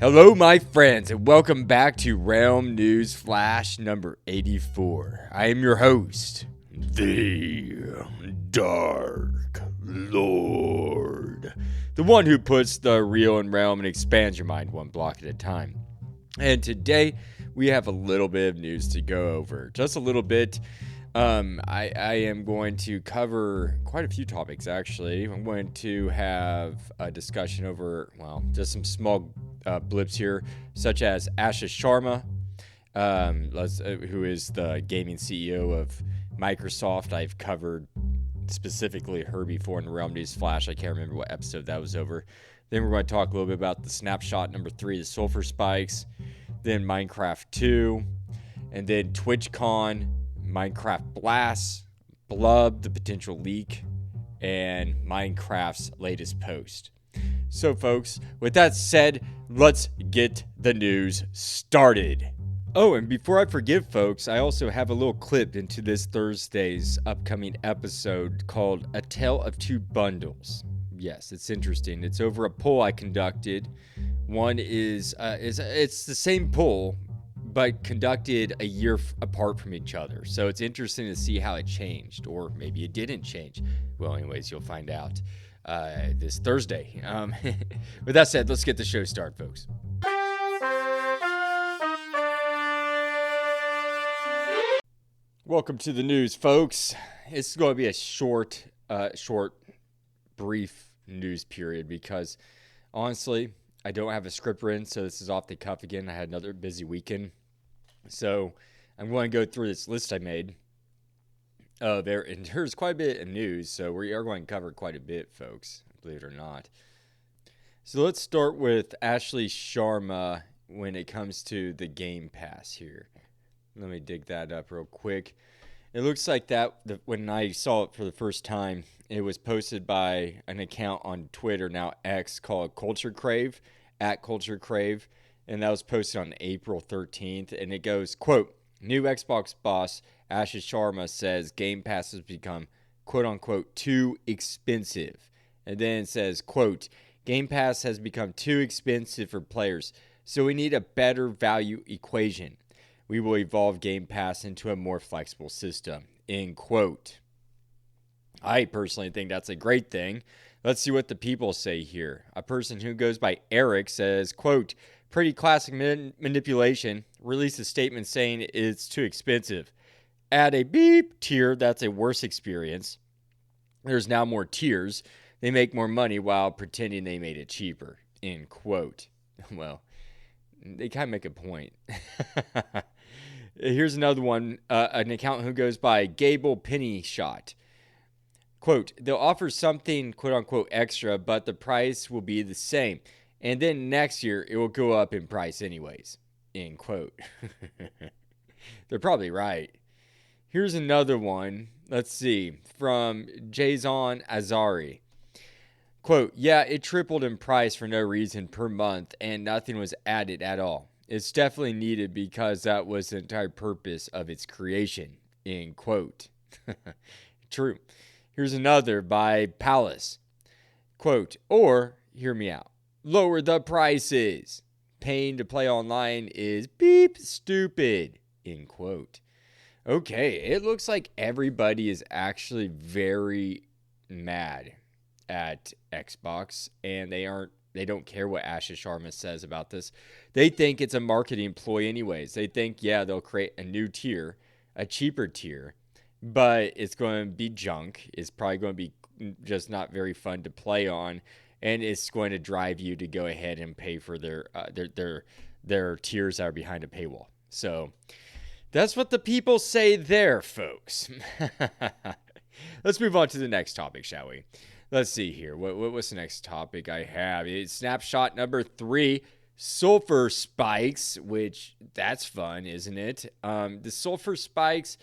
Hello, my friends, and welcome back to Realm News Flash number 84. I am your host, the Dark Lord, the one who puts the real in realm and expands your mind one block at a time. And today, we have a little bit of news to go over. Just a little bit. I am going to cover quite a few topics, actually. I'm going to have a discussion over, just some small blips here, such as Asha Sharma, who is the gaming CEO of Microsoft. I've covered specifically her before in the Realm News Flash. I can't remember what episode that was over. Then we're going to talk a little bit about the Snapshot number 3, the sulfur spikes, then Minecraft 2, and then TwitchCon, Minecraft Blast, Blub, the potential leak, and Minecraft's latest post. So, folks, with that said, let's get the news started. Oh, and before I forget, folks, I also have a little clip into this Thursday's upcoming episode called A Tale of Two Bundles. Yes, it's interesting. It's over a poll I conducted. One it's the same poll, but conducted a year apart from each other. So it's interesting to see how it changed, or maybe it didn't change. Well, anyways, you'll find out this Thursday. With that said, let's get the show started, folks. Welcome to the news, folks. It's going to be a short, brief news period because, honestly, I don't have a script written, so this is off the cuff again. I had another busy weekend. So I'm going to go through this list I made. There's quite a bit of news, so we are going to cover quite a bit, folks, believe it or not. So let's start with Asha Sharma when it comes to the Game Pass here. Let me dig that up real quick. It looks like when I saw it for the first time, it was posted by an account on Twitter, now X, called Culture Crave, @CultureCrave. And that was posted on April 13th. And it goes, quote, new Xbox boss Asha Sharma says Game Pass has become, quote unquote, too expensive. And then it says, quote, Game Pass has become too expensive for players, so we need a better value equation. We will evolve Game Pass into a more flexible system, end quote. I personally think that's a great thing. Let's see what the people say here. A person who goes by Eric says, quote, pretty classic manipulation. Release a statement saying it's too expensive. Add a beep tier, that's a worse experience. There's now more tiers. They make more money while pretending they made it cheaper, end quote. Well, they kind of make a point. Here's another one, an account who goes by Gable Penny Shot. Quote, they'll offer something, quote unquote, extra, but the price will be the same. And then next year, it will go up in price anyways, end quote. They're probably right. Here's another one. Let's see. From Jason Azari. Quote, yeah, it tripled in price for no reason per month, and nothing was added at all. It's definitely needed because that was the entire purpose of its creation, end quote. True. Here's another by Palace. Quote, or, hear me out, lower the prices. Paying to play online is beep stupid, end quote. Okay, it looks like everybody is actually very mad at Xbox, and they don't care what Asha Sharma says about this. They think it's a marketing ploy anyways. They think, yeah, they'll create a new tier, a cheaper tier, but it's going to be junk. It's probably going to be just not very fun to play on, and it's going to drive you to go ahead and pay for their tiers that are behind a paywall. So that's what the people say there, folks. Let's move on to the next topic, shall we? Let's see here. What's the next topic I have? It's Snapshot number 3, sulfur spikes, which that's fun, isn't it? The sulfur spikes,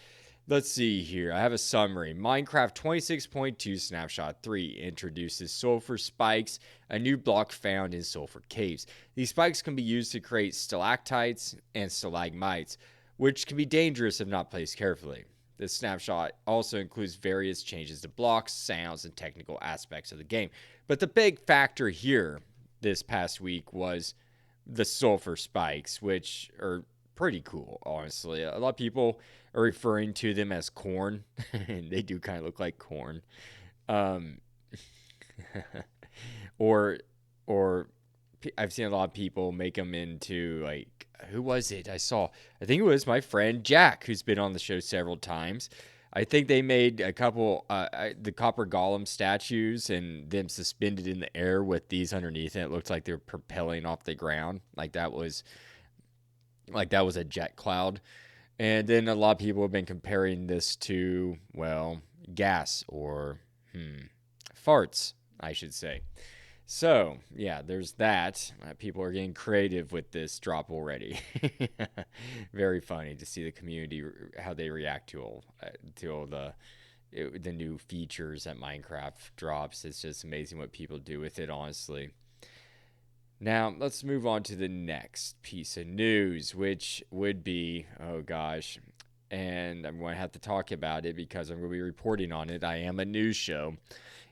let's see here. I have a summary. Minecraft 26.2 Snapshot 3 introduces sulfur spikes, a new block found in sulfur caves. These spikes can be used to create stalactites and stalagmites, which can be dangerous if not placed carefully. This snapshot also includes various changes to blocks, sounds, and technical aspects of the game. But the big factor here this past week was the sulfur spikes, which are pretty cool, honestly. A lot of people are referring to them as corn, and they do kind of look like corn. Um, or or I've seen a lot of people make them into, like, who was it? I think it was my friend Jack, who's been on the show several times. I think they made a couple the copper golem statues and them suspended in the air with these underneath, and it looked like they were propelling off the ground, like that was a jet cloud. And then a lot of people have been comparing this to, well, gas or farts, I should say. So, yeah, there's that. People are getting creative with this drop already. Very funny to see the community, how they react to all the new features that Minecraft drops. It's just amazing what people do with it, honestly. Now, let's move on to the next piece of news, which would be, oh gosh, and I'm going to have to talk about it because I'm going to be reporting on it. I am a news show.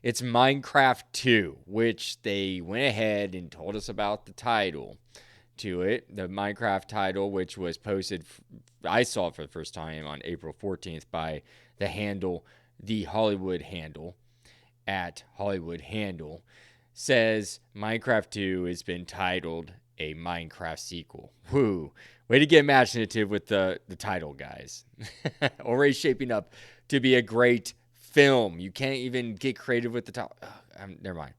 It's Minecraft 2, which they went ahead and told us about the title to it. The Minecraft title, which was posted, I saw it for the first time on April 14th by the Hollywood handle, at Hollywood handle, says Minecraft 2 has been titled a Minecraft sequel. Woo. Way to get imaginative with the title, guys. Already shaping up to be a great film. You can't even get creative with the title. Never mind.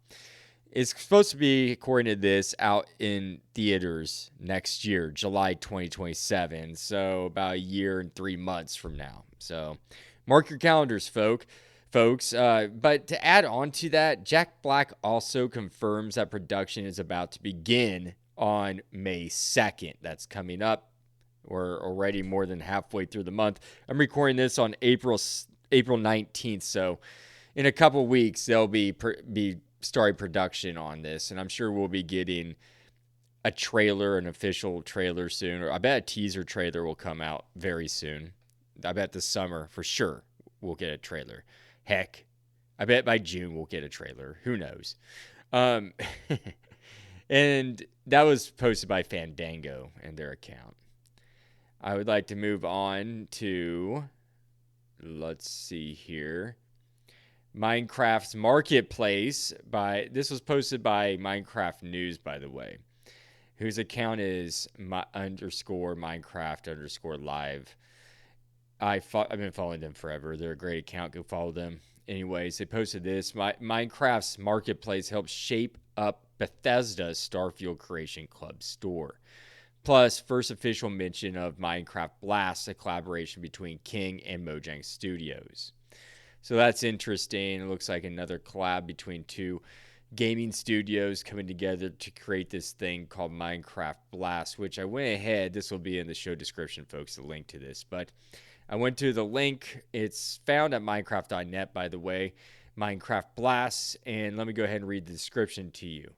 It's supposed to be, according to this, out in theaters next year, July 2027. So about a year and 3 months from now. So mark your calendars, folks. But to add on to that, Jack Black also confirms that production is about to begin on May 2nd. That's coming up. We're already more than halfway through the month. I'm recording this on April 19th, so in a couple weeks they'll be starting production on this, and I'm sure we'll be getting a trailer, an official trailer soon, or I bet a teaser trailer will come out very soon. I bet this summer for sure we'll get a trailer. Heck, I bet by June we'll get a trailer. Who knows? And that was posted by Fandango and their account. I would like to move on to, let's see here, Minecraft's Marketplace. This was posted by Minecraft News, by the way, whose account is _Minecraft_live. I've been following them forever. They're a great account. Go follow them. Anyways, they posted this. Minecraft's Marketplace helps shape up Bethesda's Starfield Creation Club store. Plus, first official mention of Minecraft Blast, a collaboration between King and Mojang Studios. So that's interesting. It looks like another collab between two gaming studios coming together to create this thing called Minecraft Blast, which I went ahead. This will be in the show description, folks, the link to this. But I went to the link. It's found at Minecraft.net, by the way, Minecraft Blast. And let me go ahead and read the description to you.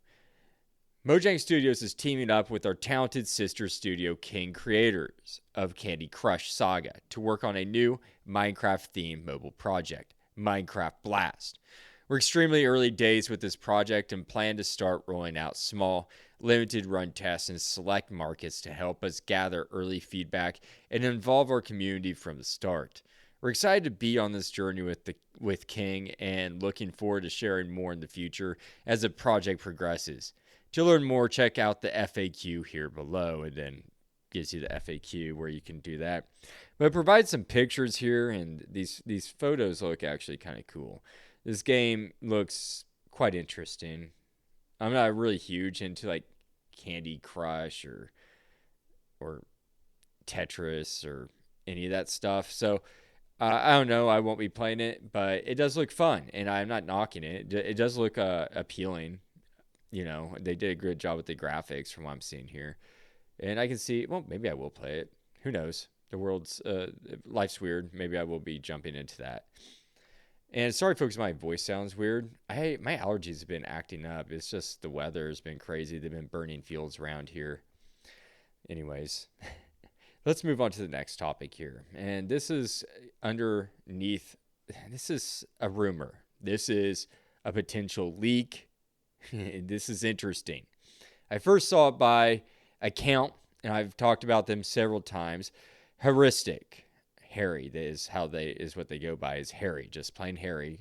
Mojang Studios is teaming up with our talented sister studio, King, creators of Candy Crush Saga, to work on a new Minecraft-themed mobile project, Minecraft Blast. We're extremely early days with this project and plan to start rolling out small, limited run tests in select markets to help us gather early feedback and involve our community from the start. We're excited to be on this journey with King and looking forward to sharing more in the future as the project progresses. To learn more, check out the FAQ here below, and then gives you the FAQ where you can do that. But it provides some pictures here, and these photos look actually kind of cool. This game looks quite interesting. I'm not really huge into like Candy Crush or Tetris or any of that stuff, so I don't know. I won't be playing it, but it does look fun, and I'm not knocking it. It does look appealing. You know, they did a good job with the graphics from what I'm seeing here. And I can see, well, maybe I will play it. Who knows? The world's, life's weird. Maybe I will be jumping into that. And sorry, folks, my voice sounds weird. My allergies have been acting up. It's just the weather has been crazy. They've been burning fields around here. Anyways, let's move on to the next topic here. And this is underneath, this is a rumor. This is a potential leak. This is interesting. I first saw it by account, and I've talked about them several times. Heuristic. Harry is what they go by, is Harry, just plain Harry.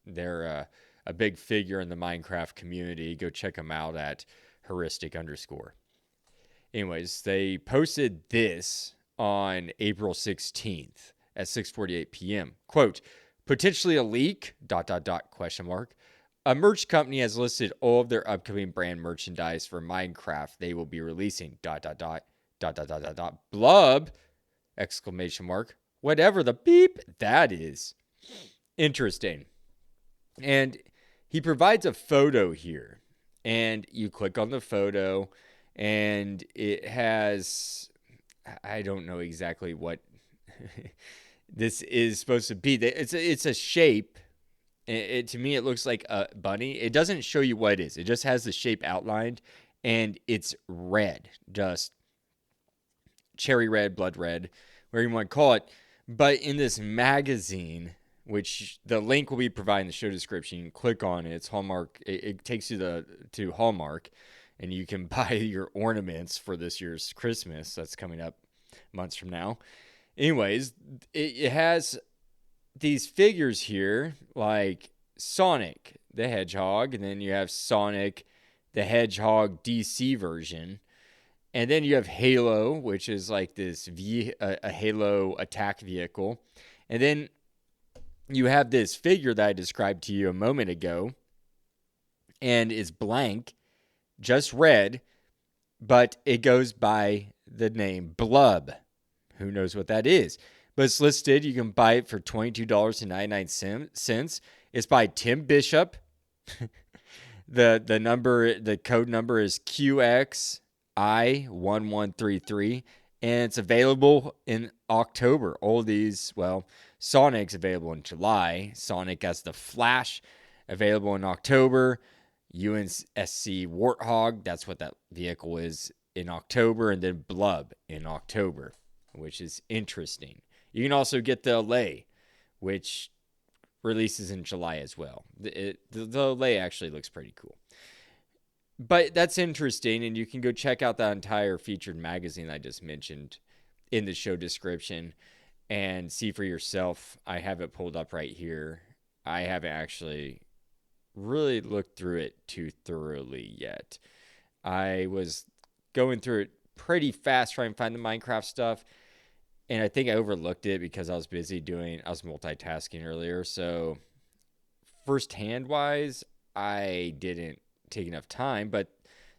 They're a big figure in the Minecraft community. Go check them out at heuristic_. Anyways, they posted this on April 16th at 6:48 p.m. Quote, potentially a leak, ... A merch company has listed all of their upcoming brand merchandise for Minecraft they will be releasing, ... Blub, ... Whatever the beep that is. Interesting. And he provides a photo here. And you click on the photo, and it has, I don't know exactly what this is supposed to be. It's a shape. To me, it looks like a bunny. It doesn't show you what it is. It just has the shape outlined, and it's red, just cherry red, blood red, whatever you want to call it. But in this magazine, which the link will be provided in the show description, you can click on it. It's Hallmark. It takes you to Hallmark, and you can buy your ornaments for this year's Christmas. That's coming up months from now. Anyways, it has these figures here, like Sonic the Hedgehog, and then you have Sonic the Hedgehog DC version, and then you have Halo, which is like this a Halo attack vehicle, and then you have this figure that I described to you a moment ago, and it's blank, just red, but it goes by the name Blub. Who knows what that is? But it's listed. You can buy it for $22.99. It's by Tim Bishop. The code number is QXI1133, and it's available in October. All these, well, Sonic's available in July. Sonic as the Flash, available in October. UNSC Warthog, that's what that vehicle is, in October, and then Blub in October, which is interesting. You can also get the LA, which releases in July as well. The LA actually looks pretty cool. But that's interesting, and you can go check out that entire featured magazine I just mentioned in the show description and see for yourself. I have it pulled up right here. I haven't actually really looked through it too thoroughly yet. I was going through it pretty fast trying to find the Minecraft stuff, and I think I overlooked it because I was busy I was multitasking earlier. So firsthand wise, I didn't take enough time, but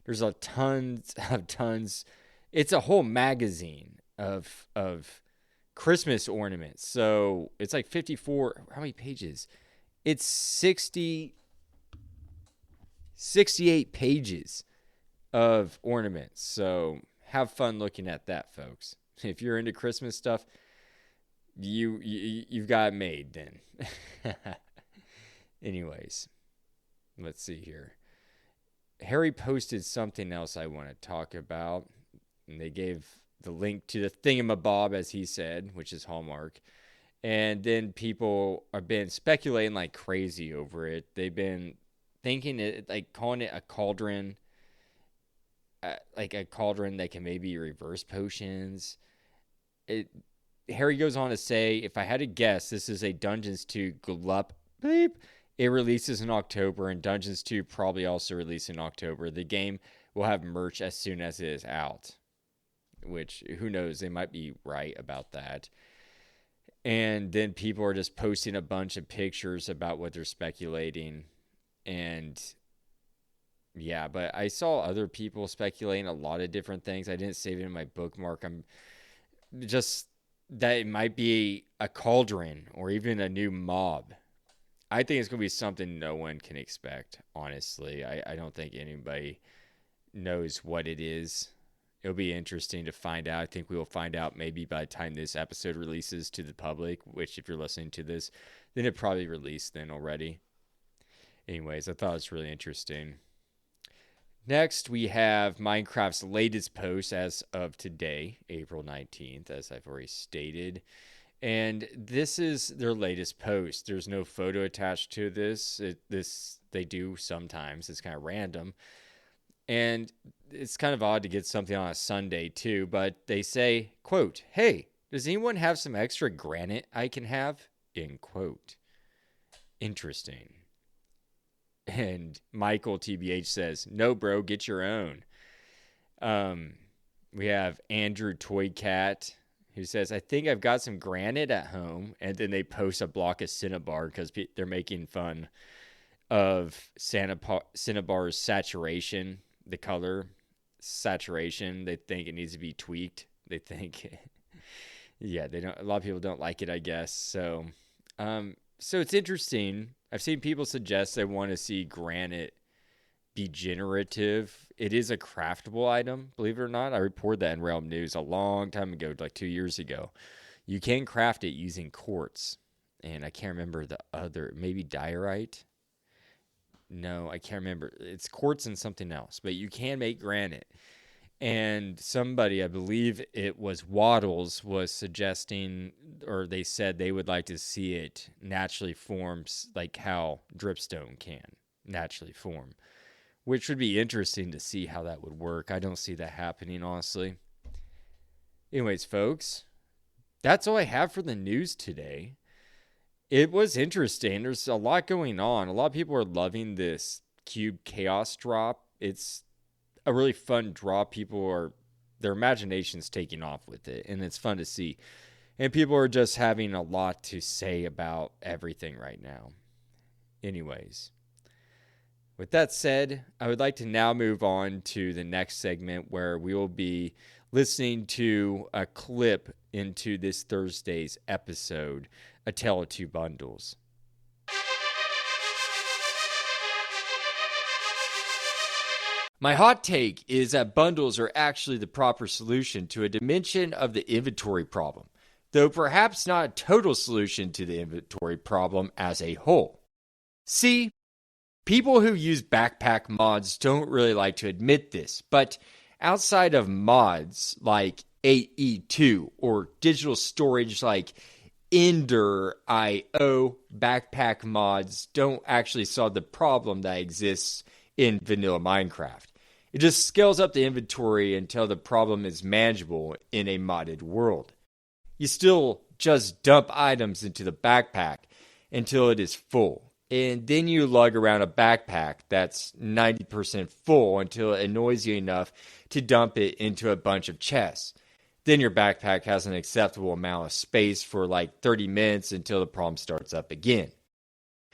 there's a tons. It's a whole magazine of Christmas ornaments. So it's like 54. How many pages? It's 68 pages of ornaments. So have fun looking at that, folks. If you're into Christmas stuff, you've got it made then. Anyways, let's see here. Harry posted something else I want to talk about, and they gave the link to the thingamabob, as he said, which is Hallmark. And then people have been speculating like crazy over it. They've been thinking it, like calling it a cauldron, like a cauldron that can maybe reverse potions. Harry goes on to say, if I had to guess, this is a Dungeons 2 glup bleep. It releases in October, and Dungeons 2 probably also release in October. The game will have merch as soon as it is out, which, who knows, they might be right about that. And then people are just posting a bunch of pictures about what they're speculating. And yeah, but I saw other people speculating a lot of different things. I didn't save it in my bookmark. I'm just that it might be a cauldron or even a new mob. I think it's going to be something no one can expect, honestly. I don't think anybody knows what it is. It'll be interesting to find out. I think we will find out maybe by the time this episode releases to the public, which if you're listening to this, then it probably released then already. Anyways, I thought it was really interesting. Next, we have Minecraft's latest post as of today, April 19th, as I've already stated. And this is their latest post. There's no photo attached to this. They do sometimes. It's kind of random. And it's kind of odd to get something on a Sunday too, but they say, quote, "Hey, does anyone have some extra granite I can have?" End quote. Interesting. And Michael TBH says, "No, bro, get your own." We have Andrew Toycat who says, "I think I've got some granite at home." And then they post a block of Cinnabar because they're making fun of Cinnabar's saturation, the color saturation. They think it needs to be tweaked. They think, yeah, they don't. A lot of people don't like it, I guess. So it's interesting. I've seen people suggest they want to see granite be generative. It is a craftable item, believe it or not. I reported that in Realm News a long time ago, like 2 years ago. You can craft it using quartz. And I can't remember the other, maybe diorite? No, I can't remember. It's quartz and something else, but you can make granite. And somebody, I believe it was Waddles, was suggesting, or they said they would like to see it naturally form like how dripstone can naturally form, which would be interesting to see how that would work. I don't see that happening, honestly. Anyways, folks, that's all I have for the news today. It was interesting. There's a lot going on. A lot of people are loving this Cube Chaos drop. It's a really fun drop. Their imagination's taking off with it, and it's fun to see. And people are just having a lot to say about everything right now. Anyways, with that said, I would like to now move on to the next segment where we will be listening to a clip into this Thursday's episode, A Tale of Two Bundles. My hot take is that bundles are actually the proper solution to a dimension of the inventory problem, though perhaps not a total solution to the inventory problem as a whole. See, people who use backpack mods don't really like to admit this, but outside of mods like AE2 or digital storage like Ender.io, backpack mods don't actually solve the problem that exists in vanilla Minecraft. It just scales up the inventory until the problem is manageable in a modded world. You still just dump items into the backpack until it is full. And then you lug around a backpack that's 90% full until it annoys you enough to dump it into a bunch of chests. Then your backpack has an acceptable amount of space for like 30 minutes until the problem starts up again.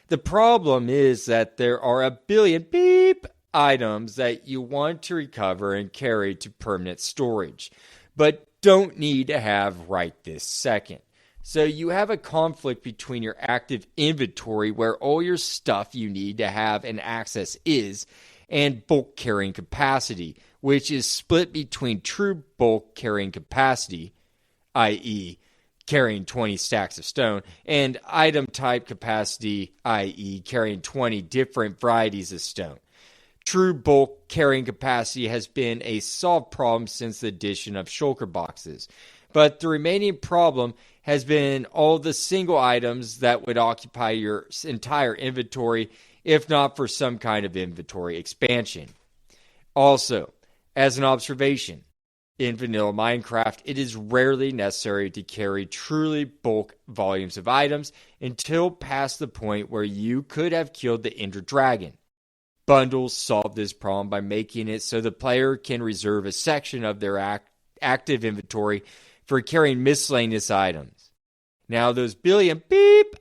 The problem is that there are a billion items that you want to recover and carry to permanent storage, but don't need to have right this second. So you have a conflict between your active inventory, where all your stuff you need to have and access is, and bulk carrying capacity, which is split between true bulk carrying capacity, i.e. carrying 20 stacks of stone, and item type capacity, i.e. carrying 20 different varieties of stone. True bulk carrying capacity has been a solved problem since the addition of shulker boxes, but the remaining problem has been all the single items that would occupy your entire inventory, if not for some kind of inventory expansion. Also, as an observation, in vanilla Minecraft, it is rarely necessary to carry truly bulk volumes of items until past the point where you could have killed the Ender Dragon. Bundles solve this problem by making it so the player can reserve a section of their active inventory for carrying miscellaneous items. Now, those billion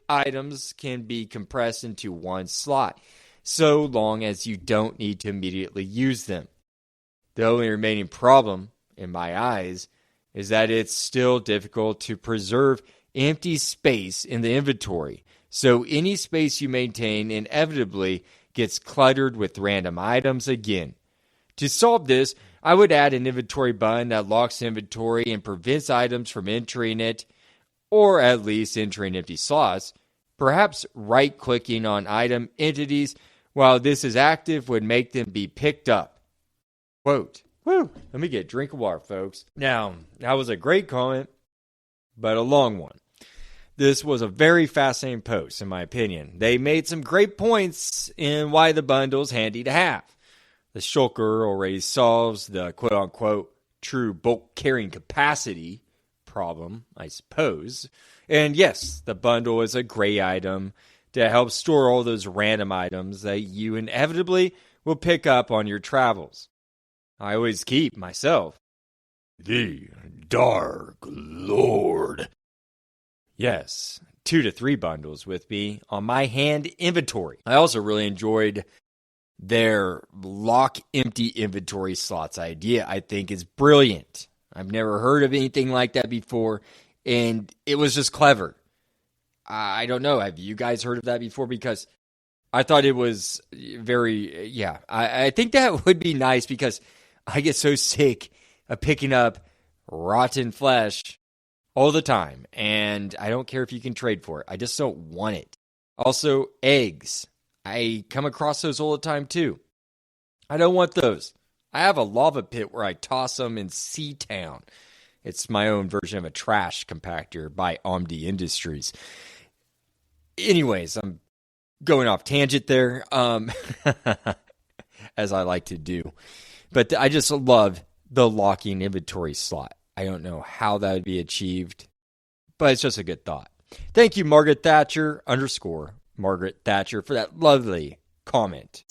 items can be compressed into one slot, so long as you don't need to immediately use them. The only remaining problem, in my eyes, is that it's still difficult to preserve empty space in the inventory, so any space you maintain inevitably gets cluttered with random items again. To solve this, I would add an inventory button that locks inventory and prevents items from entering it, or at least entering empty slots. Perhaps right-clicking on item entities while this is active would make them be picked up. Quote. Woo! Let me get a drink of water, folks. Now, that was a great comment, but a long one. This was a very fascinating post, in my opinion. They made some great points in why the bundle's handy to have. The shulker already solves the quote-unquote true bulk carrying capacity problem, I suppose. And yes, the bundle is a great item to help store all those random items that you inevitably will pick up on your travels. I always keep, myself, the Dark Lord. Yes, 2 to 3 bundles with me on my hand inventory. I also really enjoyed their lock empty inventory slots idea. I think is brilliant. I've never heard of anything like that before, and it was just clever. I don't know. Have you guys heard of that before? Because I thought it was very, I think that would be nice because I get so sick of picking up rotten flesh all the time, and I don't care if you can trade for it. I just don't want it. Also, eggs. I come across those all the time too. I don't want those. I have a lava pit where I toss them in Seatown. It's my own version of a trash compactor by Omdi Industries. Anyways, I'm going off tangent there, as I like to do. But I just love the locking inventory slot. I don't know how that would be achieved, but it's just a good thought. Thank you, Margaret Thatcher _ Margaret Thatcher, for that lovely comment.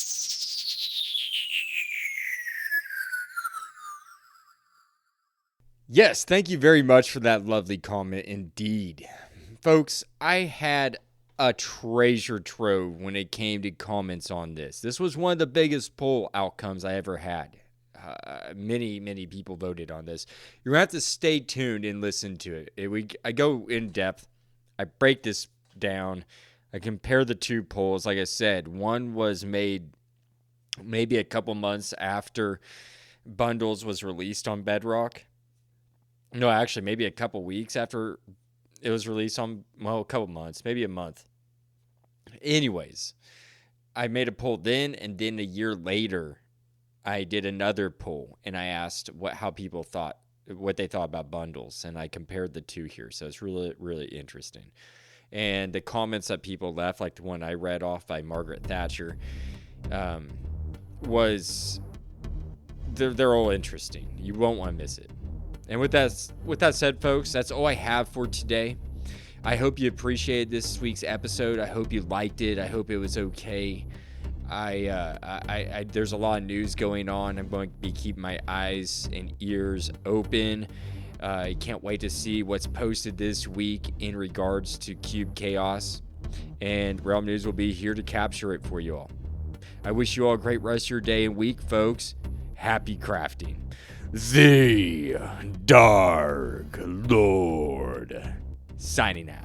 Yes, thank you very much for that lovely comment indeed. Folks, I had a treasure trove when it came to comments on this. This was one of the biggest poll outcomes I ever had. Many people voted on this. You're going to have to stay tuned and listen to it. I go in depth. I break this down. I compare the two polls. Like I said, one was made maybe a couple months after Bundles was released on Bedrock. No, actually, maybe a couple weeks after it was released on, a couple months, maybe a month. Anyways, I made a poll then, and then a year later, I did another poll, and I asked how people thought, what they thought about Bundles, and I compared the two here. So it's really, really interesting. And the comments that people left, like the one I read off by Margaret Thatcher, they're all interesting. You won't want to miss it. And with that said, folks, that's all I have for today. I hope you appreciated this week's episode. I hope you liked it. I hope it was okay. There's a lot of news going on. I'm going to be keeping my eyes and ears open. I can't wait to see what's posted this week in regards to Cube Chaos. And Realm News will be here to capture it for you all. I wish you all a great rest of your day and week, folks. Happy crafting. The Dark Lord. Signing out.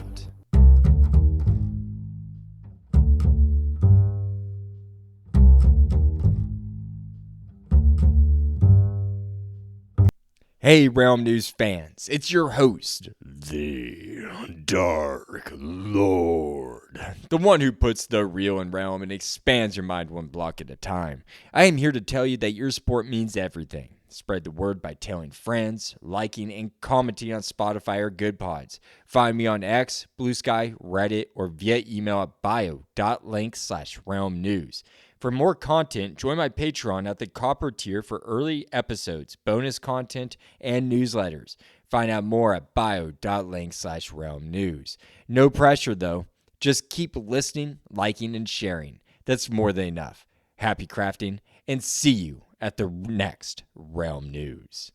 Hey, Realm News fans, it's your host, the Dark Lord, the one who puts the real in Realm and expands your mind one block at a time. I am here to tell you that your support means everything. Spread the word by telling friends, liking, and commenting on Spotify or Good Pods. Find me on X, Blue Sky, Reddit, or via email at bio.link/realmnews. For more content, join my Patreon at the Copper tier for early episodes, bonus content, and newsletters. Find out more at bio.link/realmnews. No pressure, though. Just keep listening, liking, and sharing. That's more than enough. Happy crafting, and see you at the next Realm News.